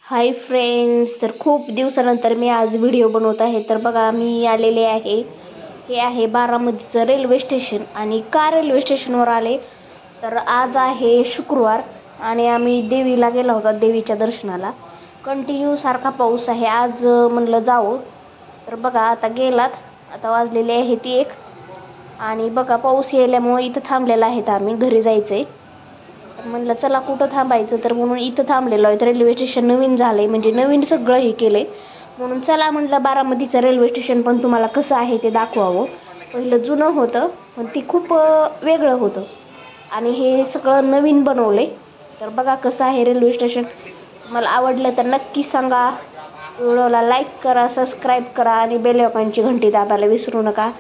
Hi friends, तर खूप दिवसानंतर मी आज व्हिडिओ बनवत आहे. तर बघा, मी आलेले आहे. हे आहे बारामतीचं रेल्वे स्टेशन. आणि का रेल्वे स्टेशनवर आले तर आज आहे शुक्रवार आणि आम्ही देवीला गेला होता, देवीच्या दर्शनाला. कंटिन्यू सारखा पाऊस आहे. आज म्हणलं जावं, तर बघा आता गेलात. आता वाजलेले आहे ती 1 आणि बघा पाऊस यायल्यामुळे इथं थांबलेला आहेत. आम्ही घरी जायचंय म्हणलं चला कुठं थांबायचं, तर म्हणून इथं थांबलेलो आहे. रेल्वे स्टेशन नवीन झालंय, म्हणजे नवीन सगळं हे केलंय. म्हणून चला म्हणलं बारामतीचं रेल्वे स्टेशन पण तुम्हाला कसं आहे ते दाखवावं. पहिलं जुनं होतं पण ती खूप वेगळं होतं आणि हे सगळं नवीन बनवलंय. तर बघा कसं आहे रेल्वे स्टेशन. मला आवडलं तर नक्की सांगा. व्हिडिओला लाईक करा, सबस्क्राईब करा आणि बेल आयकॉनची घंटी दाबायला विसरू नका.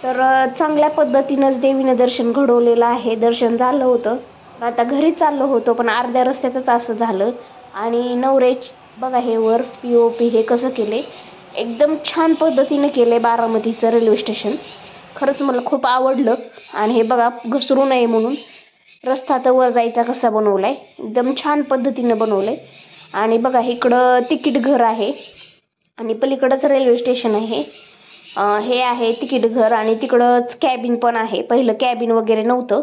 तर चांगल्या पद्धतीनंच देवीनं दर्शन घडवलेलं आहे. दर्शन झालं होतं, आता घरी चाललो होतो पण अर्ध्या रस्त्यातच असं झालं. आणि नवरेच बघा हे वर POP हे कसं केले, एकदम छान पद्धतीने केले बारामतीचं रेल्वे स्टेशन. खरंच मला खूप आवडलं. आणि हे बघा घसरू नये म्हणून रस्ता तर वर जायचा कसा बनवलाय, एकदम छान पद्धतीने बनवलंय. आणि बघा इकडं तिकीट घर आहे आणि पलीकडंच रेल्वे स्टेशन आहे. हे आहे तिकीट घर आणि तिकडंच कॅबिन पण आहे. पहिलं कॅबिन वगैरे नव्हतं,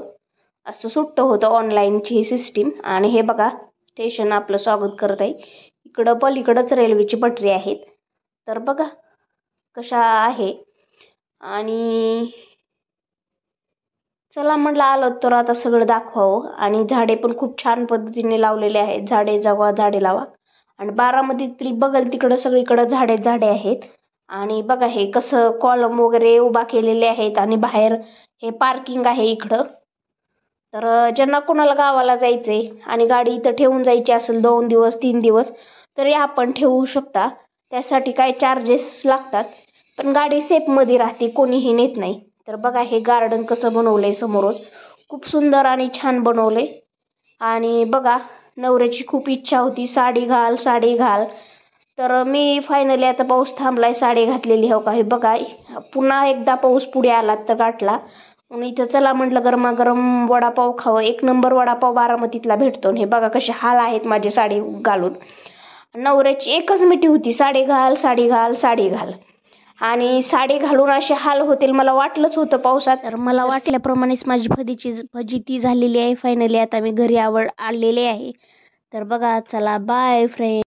असं सुट्ट होतं ऑनलाईनची ही सिस्टीम. आणि हे बघा स्टेशन आपलं स्वागत करत आहे. इकडं पलीकडंच रेल्वेची पटरी आहेत. तर बघा कशा आहे. आणि चला म्हटलं आलो तर आता सगळं दाखवावं. आणि झाडे पण खूप छान पद्धतीने लावलेले आहेत. झाडे जगवा झाडे लावा. आणि बारामतीतील बघल तिकडं सगळीकडं झाडे आहेत. आणि बघा हे कसं कॉलम वगैरे उभा केलेले आहेत. आणि बाहेर हे पार्किंग आहे इकडं. तर ज्यांना कोणाला गावाला जायचंय आणि गाडी इथं ठेवून जायची असेल 2 दिवस 3 दिवस तरी आपण ठेवू शकता. त्यासाठी काय चार्जेस लागतात, पण गाडी सेफमध्ये राहते, कोणीही नेत नाही. तर बघा हे गार्डन कसं बनवलंय समोरच, खूप सुंदर आणि छान बनवलंय. आणि बघा नवऱ्याची खूप इच्छा होती साडी घाल साडी घाल, तर मी फायनली आता पाऊस थांबलाय साडी घातलेली. हो का, हे बघा पुन्हा एकदा पाऊस पुढे आला तर गाठला. म्हणून इथं चला म्हटलं गरमागरम वडापाव खावं. 1 नंबर वडापाव बारामतीतला भेटतो. हे बघा कसे हाल आहेत माझे साडी घालून. नवऱ्याची एकच मिठी होती, साडी घाल साडी घाल साडी घाल. आणि साडी घालून असे हाल होतील मला वाटलंच होतं पावसात. तर मला वाटल्याप्रमाणेच माझी फजिती झालेली आहे. फायनली आता मी घरी आलेले आहे. तर बघा चला बाय फ्रेंड.